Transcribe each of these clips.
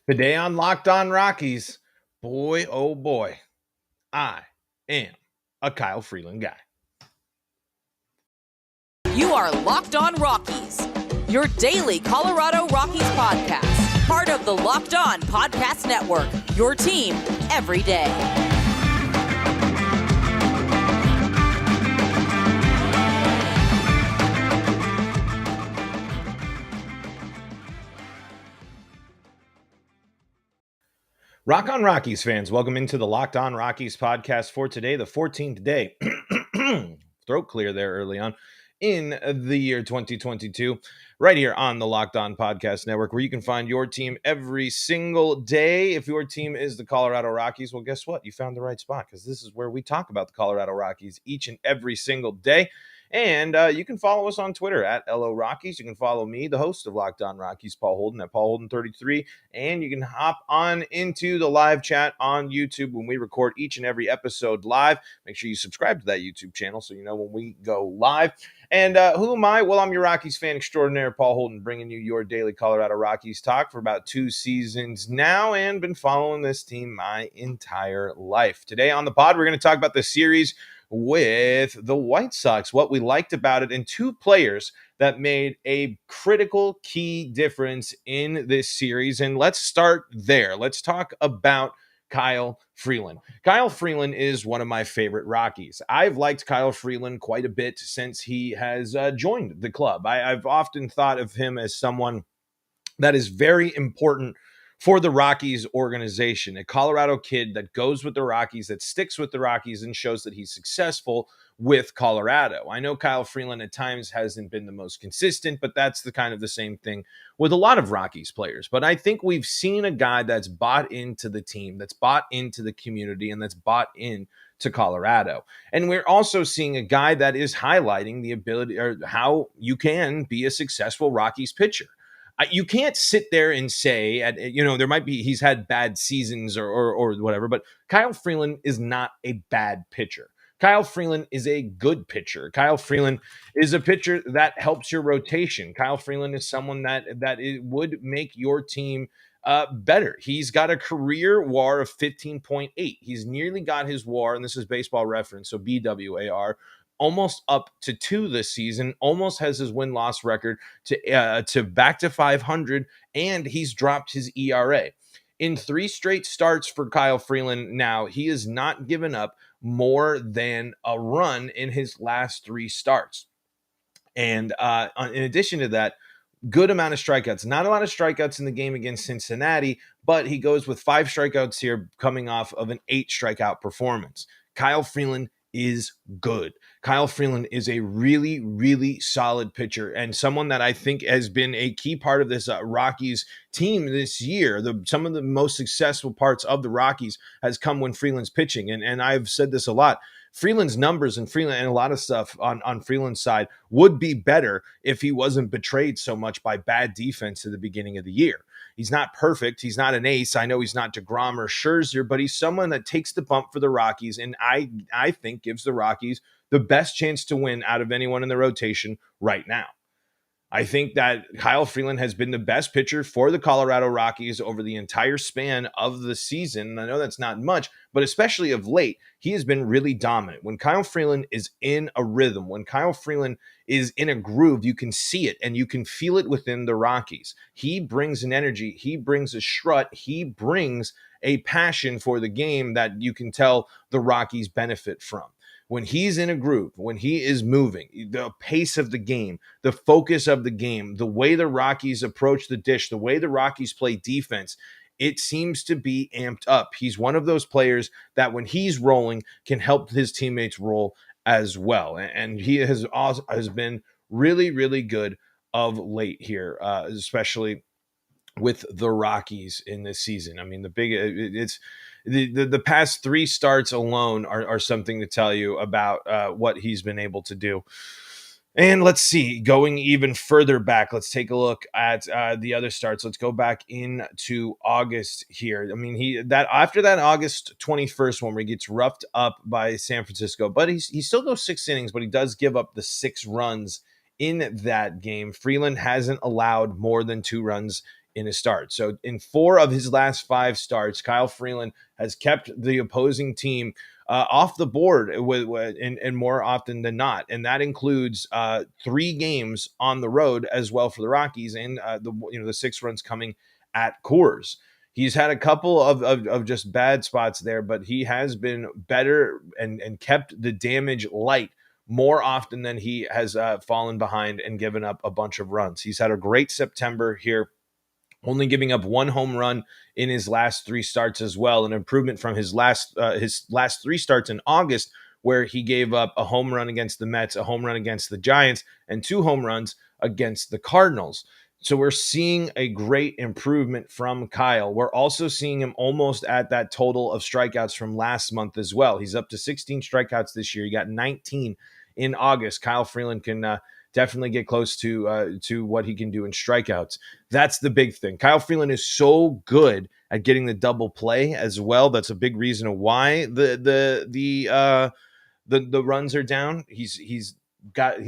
Today on Locked On Rockies, boy, oh boy, I am a Kyle Freeland guy. You are Locked On Rockies, your daily Colorado Rockies podcast, part of the Locked On Podcast Network, your team every day. Rock on Rockies fans, welcome into the Locked On Rockies podcast for today, the 14th day. Throat clear there early on in the year 2022, right here on the Locked On Podcast Network, where you can find your team every single day. If your team is the Colorado Rockies, well, guess what? You found the right spot, because this is where we talk about the Colorado Rockies each and every single day. And you can follow us on Twitter at LO Rockies. You can follow me, the host of Locked On Rockies, Paul Holden, at Paul Holden 33. And you can hop on into the live chat on YouTube when we record each and every episode live. Make sure you subscribe to that YouTube channel so you know when we go live. And who am I? Well, I'm your Rockies fan extraordinaire, Paul Holden, bringing you your daily Colorado Rockies talk for about 2 seasons now, and been following this team my entire life. Today on the pod, we're going to talk about the series with the White Sox, what we liked about it, and 2 players that made a critical key difference in this series. And let's start there. Let's talk about Kyle Freeland. Kyle Freeland is one of my favorite Rockies. I've liked Kyle Freeland quite a bit since he has joined the club. I've often thought of him as someone that is very important for the Rockies organization, a Colorado kid that goes with the Rockies, that sticks with the Rockies, and shows that he's successful with Colorado. I know Kyle Freeland at times hasn't been the most consistent, but that's the same thing with a lot of Rockies players. But I think we've seen a guy that's bought into the team, that's bought into the community, and that's bought in to Colorado. And we're also seeing a guy that is highlighting the ability, or how you can be a successful Rockies pitcher. You can't sit there and say, there might be, he's had bad seasons or whatever, but Kyle Freeland is not a bad pitcher. Kyle Freeland is a good pitcher. Kyle Freeland is a pitcher that helps your rotation. Kyle Freeland is someone that it would make your team better. He's got a career WAR of 15.8. He's nearly got his WAR, and this is Baseball Reference, so BWAR, almost up to 2 this season, almost has his win-loss record to back to 500, and he's dropped his ERA. In 3 straight starts for Kyle Freeland now, he has not given up more than a run in his last 3 starts. And in addition to that, good amount of strikeouts. Not a lot of strikeouts in the game against Cincinnati, but he goes with 5 strikeouts here, coming off of an 8 strikeout performance. Kyle Freeland is good. Kyle Freeland is a really, really solid pitcher, and someone that I think has been a key part of this Rockies team this year. Some of the most successful parts of the Rockies has come when Freeland's pitching, and I've said this a lot. Freeland's numbers and Freeland and a lot of stuff on Freeland's side would be better if he wasn't betrayed so much by bad defense at the beginning of the year. He's not perfect. He's not an ace. I know he's not DeGrom or Scherzer, but he's someone that takes the bump for the Rockies, and I think gives the Rockies the best chance to win out of anyone in the rotation right now. I think that Kyle Freeland has been the best pitcher for the Colorado Rockies over the entire span of the season. And I know that's not much, but especially of late, he has been really dominant. When Kyle Freeland is in a rhythm, when Kyle Freeland is in a groove, you can see it and you can feel it within the Rockies. He brings an energy, he brings a strut, he brings a passion for the game that you can tell the Rockies benefit from. When he's in a groove, when he is moving, the pace of the game, the focus of the game, the way the Rockies approach the dish, the way the Rockies play defense, it seems to be amped up. He's one of those players that when he's rolling can help his teammates roll as well. And he has been really, really good of late here, especially with the Rockies in this season. I mean, the past 3 starts alone are something to tell you about what he's been able to do. And let's see, going even further back, let's take a look at the other starts. Let's go back into August here. I mean, after that August 21st one where he gets roughed up by San Francisco, but he still goes 6 innings, but he does give up the 6 runs in that game. Freeland hasn't allowed more than 2 runs in his start. So in 4 of his last 5 starts, Kyle Freeland has kept the opposing team off the board and more often than not. And that includes 3 games on the road as well for the Rockies, and the 6 runs coming at Coors. He's had a couple of just bad spots there, but he has been better and kept the damage light more often than he has fallen behind and given up a bunch of runs. He's had a great September here, only giving up 1 home run in his last 3 starts as well, an improvement from his last 3 starts in August, where he gave up a home run against the Mets, a home run against the Giants, and 2 home runs against the Cardinals. So we're seeing a great improvement from Kyle. We're also seeing him almost at that total of strikeouts from last month as well. He's up to 16 strikeouts this year. He got 19 in August. Kyle Freeland can definitely get close to what he can do in strikeouts. That's the big thing. Kyle Freeland is so good at getting the double play as well. That's a big reason why the runs are down. He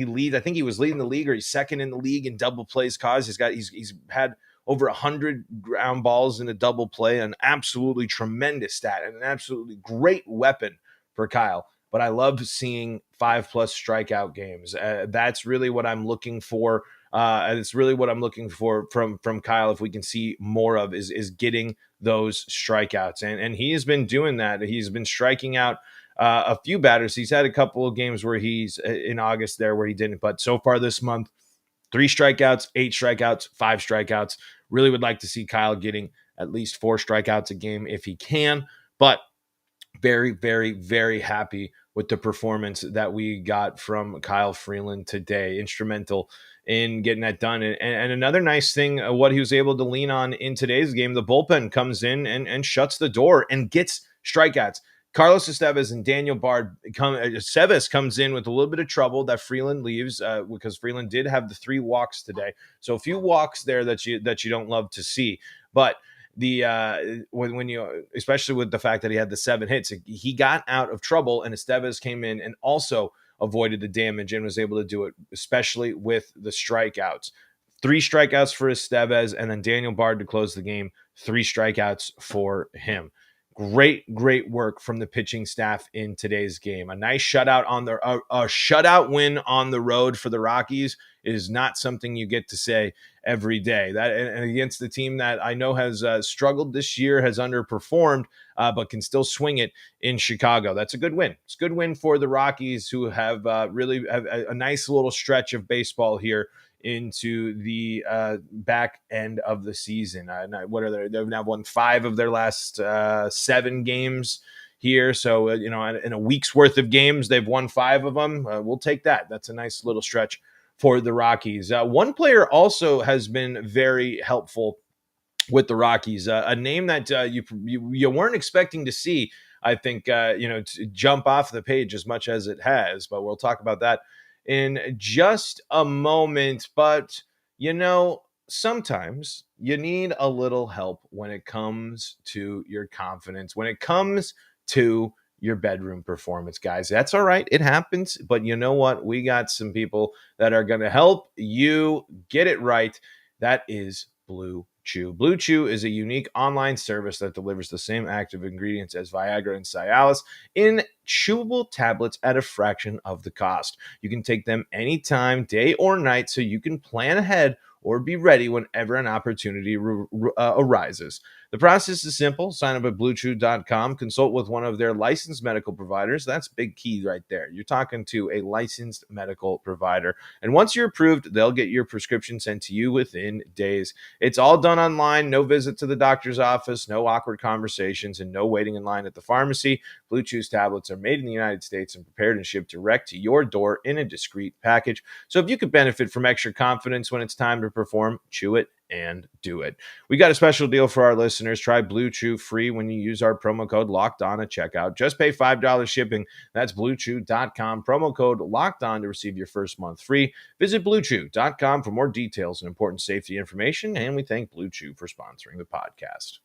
leads. I think he was leading the league, or he's second in the league in double plays caused. He's had over 100 ground balls in a double play, an absolutely tremendous stat and an absolutely great weapon for Kyle. But I love seeing 5+ strikeout games. That's really what I'm looking for. And it's really what I'm looking for from Kyle. If we can see more of is getting those strikeouts, and he has been doing that. He's been striking out a few batters. He's had a couple of games where he's in August there where he didn't, but so far this month, 3 strikeouts, 8 strikeouts, 5 strikeouts. Really would like to see Kyle getting at least 4 strikeouts a game if he can, but very, very, very happy with the performance that we got from Kyle Freeland today. Instrumental in getting that done. And another nice thing, what he was able to lean on in today's game, the bullpen comes in and shuts the door and gets strikeouts. Carlos Estevez and Daniel Bard Estevez comes in with a little bit of trouble that Freeland leaves because Freeland did have the 3 walks today. So a few walks there that you don't love to see. But when you, especially with the fact that he had the 7 hits, he got out of trouble, and Estevez came in and also avoided the damage and was able to do it, especially with the strikeouts. 3 strikeouts for Estevez, and then Daniel Bard to close the game. 3 strikeouts for him. Great work from the pitching staff in today's game. A nice shutout a shutout win on the road for the Rockies is not something you get to say every day. That and against the team that I know has struggled this year, has underperformed, but can still swing it in Chicago. That's a good win. It's a good win for the Rockies, who have really have a nice little stretch of baseball here into the back end of the season. What are they? They've now won 5 of their last 7 games here. So, in a week's worth of games, they've won 5 of them. We'll take that. That's a nice little stretch for the Rockies. One player also has been very helpful with the Rockies, a name that you weren't expecting to see, I think, to jump off the page as much as it has, but we'll talk about that in just a moment. But, sometimes you need a little help when it comes to your confidence, when it comes to your bedroom performance, guys. That's all right. It happens. But you know what? We got some people that are going to help you get it right. That is BlueChew. BlueChew is a unique online service that delivers the same active ingredients as Viagra and Cialis in chewable tablets at a fraction of the cost. You can take them anytime, day or night, so you can plan ahead or be ready whenever an opportunity arises. The process is simple. Sign up at BlueChew.com. Consult with one of their licensed medical providers. That's big key right there. You're talking to a licensed medical provider. And once you're approved, they'll get your prescription sent to you within days. It's all done online. No visit to the doctor's office, no awkward conversations, and no waiting in line at the pharmacy. BlueChew's tablets are made in the United States and prepared and shipped direct to your door in a discreet package. So if you could benefit from extra confidence when it's time to perform, chew it and do it. We got a special deal for our listeners. Try BlueChew free when you use our promo code LOCKEDON at checkout. Just pay $5 shipping. That's BlueChew.com. Promo code LOCKEDON to receive your first month free. Visit BlueChew.com for more details and important safety information. And we thank BlueChew for sponsoring the podcast.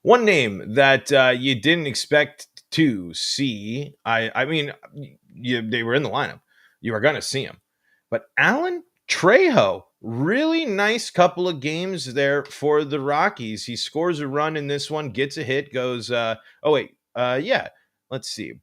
One name that you didn't expect to see, I mean, they were in the lineup. You were going to see him. But Alan Trejo really nice couple of games there for the Rockies. He scores a run in this one, gets a hit, goes, yeah, let's see.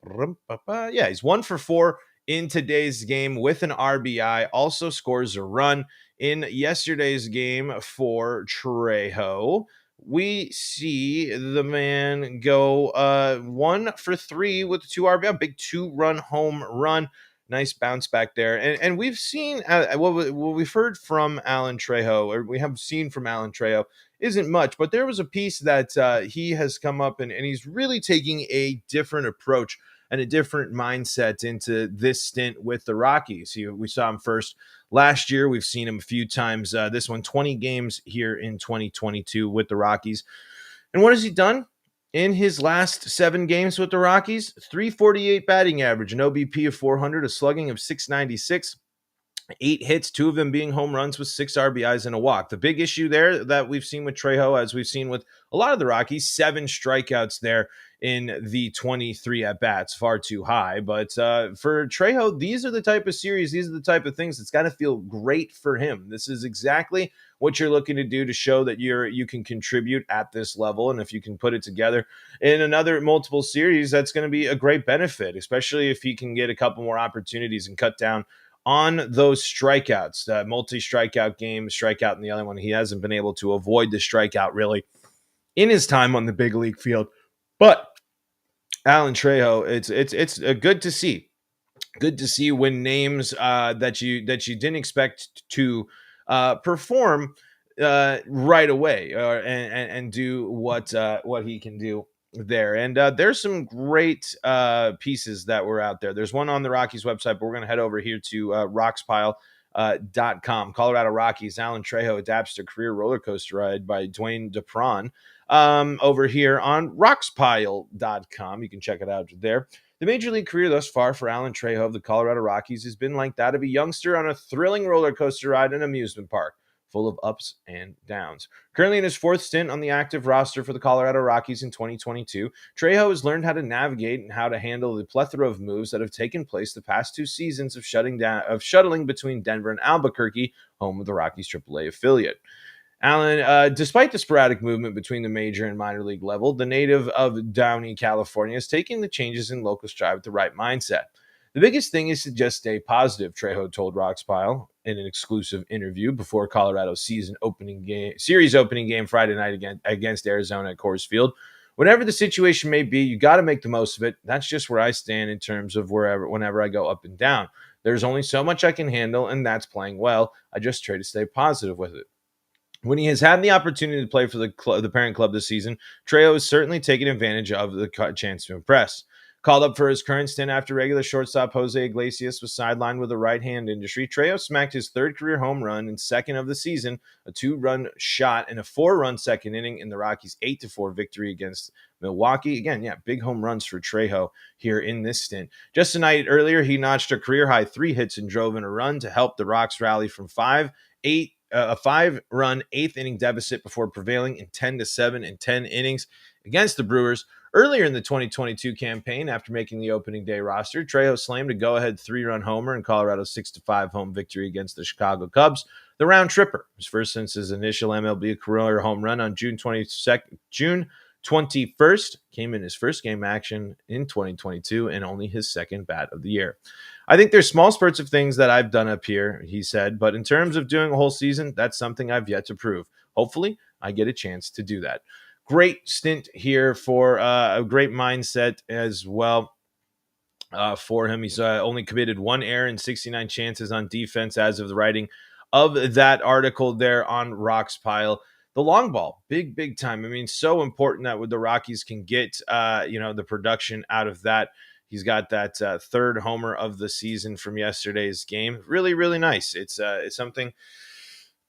Yeah, he's 1 for 4 in today's game with an RBI, also scores a run in yesterday's game for Trejo. We see the man go 1 for 3 with 2 RBI, big 2-run home run. Nice bounce back there. And we've seen what we've heard from Alan Trejo, or we have seen from Alan Trejo, isn't much, but there was a piece that he has come up and he's really taking a different approach and a different mindset into this stint with the Rockies. We saw him first last year. We've seen him a few times. This one, 20 games here in 2022 with the Rockies. And what has he done? In his last 7 games with the Rockies, 348 batting average, an OBP of 400, a slugging of 696, 8 hits, 2 of them being home runs with 6 RBIs and a walk. The big issue there that we've seen with Trejo, as we've seen with a lot of the Rockies, 7 strikeouts there in the 23 at-bats, far too high. But for Trejo, these are the type of series, these are the type of things that's got to feel great for him. This is exactly what you're looking to do to show that you can contribute at this level. And if you can put it together in another multiple series, that's going to be a great benefit, especially if he can get a couple more opportunities and cut down on those strikeouts, multi-strikeout games, strikeout in the other one. He hasn't been able to avoid the strikeout really in his time on the big league field. But Alan Trejo, it's good to see. Good to see when names that you didn't expect to perform right away and do what he can do there. And there's some great pieces that were out there. There's one on the Rockies website, but we're going to head over here to roxpile.com. Colorado Rockies, Alan Trejo adapts to career roller coaster ride by Dwayne Dupron. Over here on roxpile.com. You can check it out there. The major league career thus far for Alan Trejo of the Colorado Rockies has been like that of a youngster on a thrilling roller coaster ride in an amusement park, full of ups and downs. Currently in his 4th stint on the active roster for the Colorado Rockies in 2022, Trejo has learned how to navigate and how to handle the plethora of moves that have taken place the past 2 seasons of shuttling between Denver and Albuquerque, home of the Rockies AAA affiliate. Alan, despite the sporadic movement between the major and minor league level, the native of Downey, California, is taking the changes in local stride with the right mindset. The biggest thing is to just stay positive, Trejo told Roxpile in an exclusive interview before Colorado's series opening game Friday night against Arizona at Coors Field. Whatever the situation may be, you got to make the most of it. That's just where I stand in terms of whenever I go up and down. There's only so much I can handle, and that's playing well. I just try to stay positive with it. When he has had the opportunity to play for the parent club this season, Trejo has certainly taken advantage of the chance to impress. Called up for his current stint after regular shortstop Jose Iglesias was sidelined with a right-hand injury, Trejo smacked his 3rd career home run and 2nd of the season, a 2-run shot and a 4-run second inning in the Rockies' 8-4 victory against Milwaukee. Again, big home runs for Trejo here in this stint. Just a night earlier, he notched a career-high 3 hits and drove in a run to help the Rocks rally from a 5-run 8th inning deficit before prevailing in 10-7 in 10 innings against the Brewers. Earlier in the 2022 campaign, after making the opening day roster, Trejo slammed a go-ahead 3-run homer in Colorado's 6-5 home victory against the Chicago Cubs, the round tripper. His first since his initial MLB career home run on June 21st, came in his first game action in 2022 and only his 2nd bat of the year. I think there's small spurts of things that I've done up here, he said, but in terms of doing a whole season, that's something I've yet to prove. Hopefully, I get a chance to do that. Great stint here for a great mindset as well for him. He's only committed 1 error and 69 chances on defense as of the writing of that article there on Roxpile. The long ball, big time. I mean, so important that the Rockies can get, the production out of that. He's got that 3rd homer of the season from yesterday's game. Really, really nice. It's something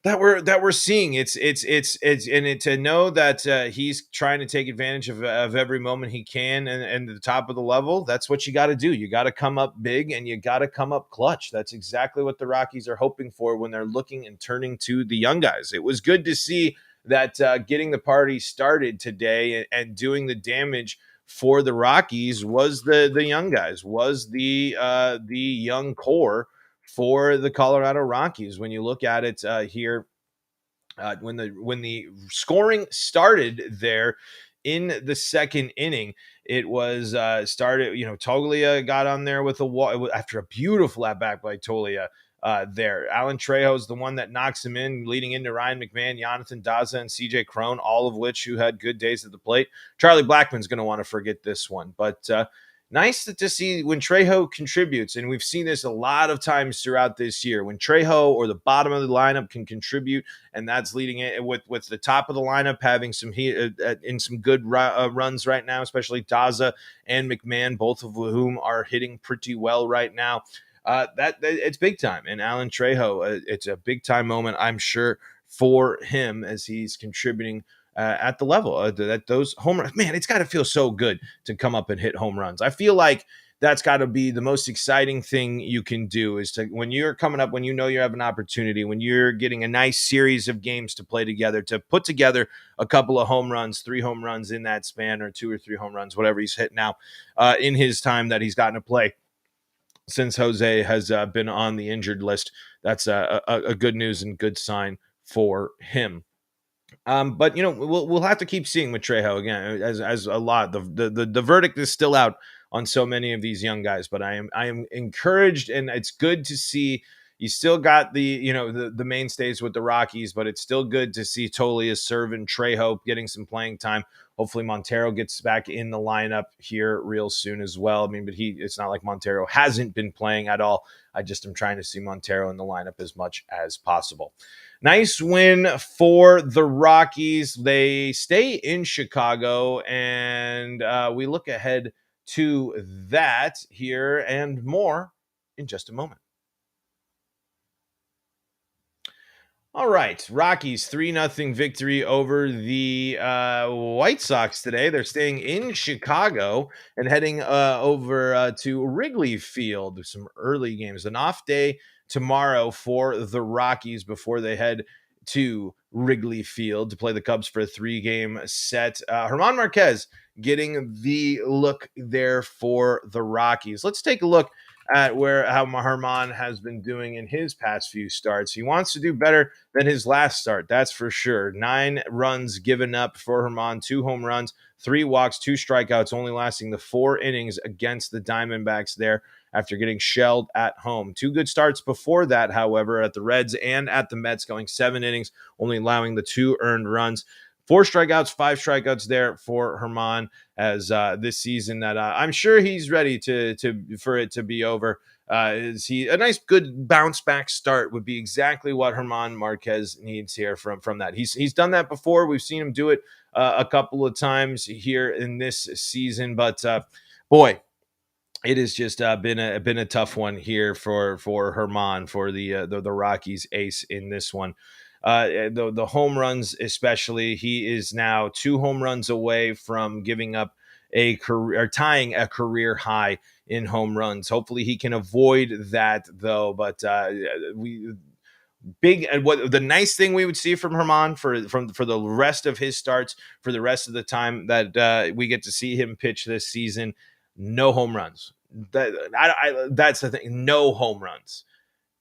that we're seeing. It's to know that he's trying to take advantage of every moment he can, and the top of the level. That's what you got to do. You got to come up big and you got to come up clutch. That's exactly what the Rockies are hoping for when they're looking and turning to the young guys. It was good to see that getting the party started today and doing the damage for the Rockies was the young guys, was the young core for the Colorado Rockies. When you look at it here, when the scoring started there in the second inning, it was started. Toglia got on there with a wall after a beautiful at bat by Toglia. There, Alan Trejo is the one that knocks him in, leading into Ryan McMahon, Jonathan Daza, and CJ Cron, all of which who had good days at the plate. Charlie Blackmon's going to want to forget this one, but nice to see when Trejo contributes, and we've seen this a lot of times throughout this year. When Trejo or the bottom of the lineup can contribute, and that's leading it with the top of the lineup having some heat in some good runs right now, especially Daza and McMahon, both of whom are hitting pretty well right now. That it's big time, and Alan Trejo, it's a big time moment, I'm sure, for him as he's contributing at the level that those home runs. Man, it's got to feel so good to come up and hit home runs. I feel like that's got to be the most exciting thing you can do, is to, when you're coming up, when you know you have an opportunity, when you're getting a nice series of games to play together, to put together a couple of home runs, 3 home runs in that span, or 2 or 3 home runs, whatever he's hit now in his time that he's gotten to play since Jose has been on the injured list. That's a good news and good sign for him. But we'll have to keep seeing with Trejo again, as a lot. The verdict is still out on so many of these young guys, but I am encouraged, and it's good to see. You still got the mainstays with the Rockies, but it's still good to see Toglia serving, Trejo getting some playing time. Hopefully Montero gets back in the lineup here real soon as well. I mean, but it's not like Montero hasn't been playing at all. I just am trying to see Montero in the lineup as much as possible. Nice win for the Rockies. They stay in Chicago, and we look ahead to that here and more in just a moment. All right, Rockies 3-0 victory over the White Sox today. They're staying in Chicago and heading over to Wrigley Field. Some early games. An off day tomorrow for the Rockies before they head to Wrigley Field to play the Cubs for a 3-game set. German Marquez getting the look there for the Rockies. Let's take a look at how German has been doing in his past few starts. He wants to do better than his last start, that's for sure. 9 runs given up for German, 2 home runs, 3 walks, 2 strikeouts, only lasting the 4 innings against the Diamondbacks there after getting shelled at home. 2 good starts before that, however, at the Reds and at the Mets, going 7 innings, only allowing the 2 earned runs. 4 strikeouts, 5 strikeouts there for German as this season that I'm sure he's ready for it to be over. Is he a nice, good bounce back start would be exactly what German Marquez needs here from that. He's done that before. We've seen him do it a couple of times here in this season, but boy, it has just been a tough one here for German, for the Rockies ace in this one. The home runs, especially, he is now 2 home runs away from giving up tying a career high in home runs. Hopefully he can avoid that, though. But the nice thing we would see from German for the rest of his starts, for the rest of the time that we get to see him pitch this season, no home runs. That's the thing. No home runs.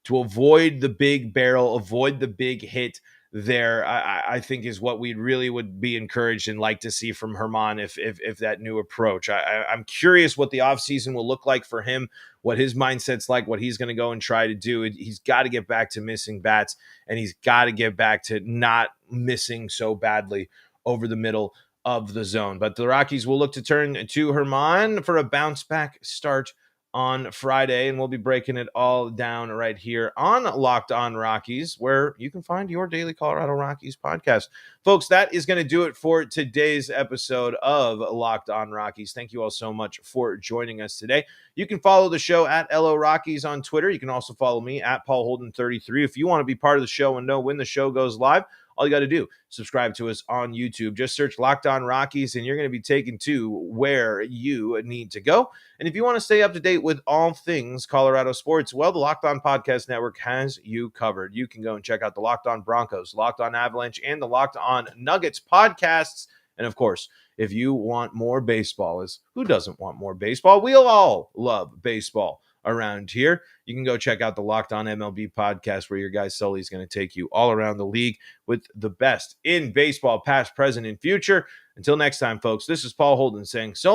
To avoid the big barrel, avoid the big hit there, I think is what we really would be encouraged and like to see from German if that new approach. I'm curious what the offseason will look like for him, what his mindset's like, what he's going to go and try to do. He's got to get back to missing bats, and he's got to get back to not missing so badly over the middle of the zone. But the Rockies will look to turn to German for a bounce back start on Friday, and we'll be breaking it all down right here on Locked On Rockies, where you can find your daily Colorado Rockies podcast. Folks, that is going to do it for today's episode of Locked On Rockies. Thank you all so much for joining us today. You can follow the show at LO Rockies on Twitter. You can also follow me at Paul Holden 33. If you want to be part of the show and know when the show goes live, all you got to do, subscribe to us on YouTube. Just search Locked On Rockies, and you're going to be taken to where you need to go. And if you want to stay up to date with all things Colorado sports, well, the Locked On Podcast Network has you covered. You can go and check out the Locked On Broncos, Locked On Avalanche, and the Locked On Nuggets podcasts. And of course, if you want more baseball, who doesn't want more baseball? We'll all love baseball around here. You can go check out the Locked On MLB podcast, where your guy Sully is going to take you all around the league with the best in baseball, past, present, and future. Until next time, folks, this is Paul Holden saying so